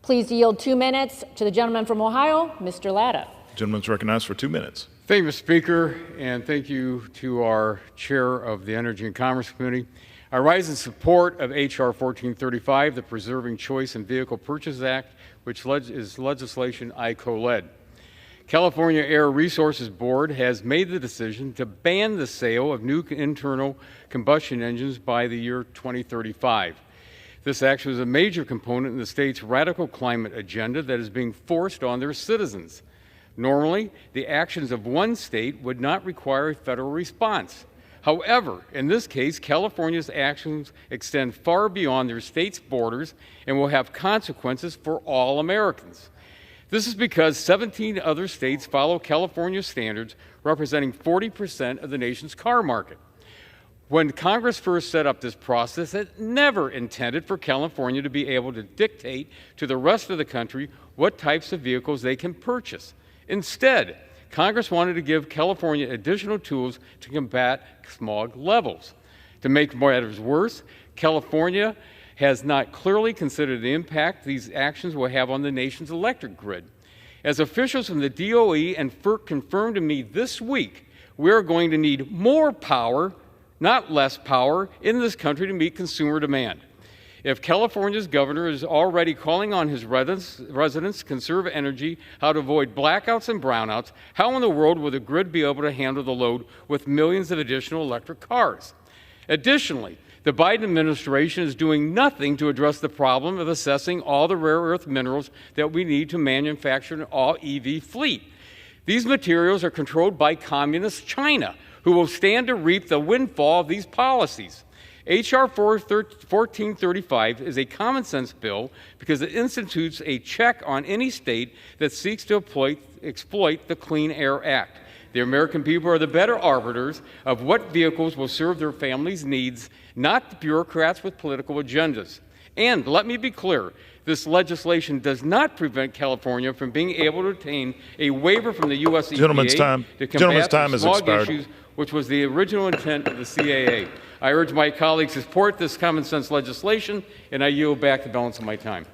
Please yield 2 minutes to the gentleman from Ohio, Mr. Latta. Gentleman's recognized for 2 minutes. Thank you, Mr. Speaker, and thank you to our chair of the Energy and Commerce Committee. I rise in support of H.R. 1435, the Preserving Choice in Vehicle Purchase Act, which is legislation I co-led. California Air Resources Board has made the decision to ban the sale of new internal combustion engines by the year 2035. This action is a major component in the state's radical climate agenda that is being forced on their citizens. Normally, the actions of one state would not require a federal response. However, in this case, California's actions extend far beyond their state's borders and will have consequences for all Americans. This is because 17 other states follow California standards representing 40% of the nation's car market. When Congress first set up this process, it never intended for California to be able to dictate to the rest of the country what types of vehicles they can purchase. Instead, Congress wanted to give California additional tools to combat smog levels. To make matters worse, California has not clearly considered the impact these actions will have on the nation's electric grid. As officials from the DOE and FERC confirmed to me this week, we are going to need more power, not less power, in this country to meet consumer demand. If California's governor is already calling on his residents to conserve energy, how to avoid blackouts and brownouts, how in the world will the grid be able to handle the load with millions of additional electric cars? Additionally, the Biden administration is doing nothing to address the problem of assessing all the rare earth minerals that we need to manufacture an all-EV fleet. These materials are controlled by communist China, who will stand to reap the windfall of these policies. H.R. 1435 is a common-sense bill because it institutes a check on any state that seeks to exploit the Clean Air Act. The American people are the better arbiters of what vehicles will serve their families' needs, not the bureaucrats with political agendas. And let me be clear, this legislation does not prevent California from being able to obtain a waiver from the U.S. EPA to combat the smog issues, which was the original intent of the CAA. I urge my colleagues to support this common sense legislation, and I yield back the balance of my time.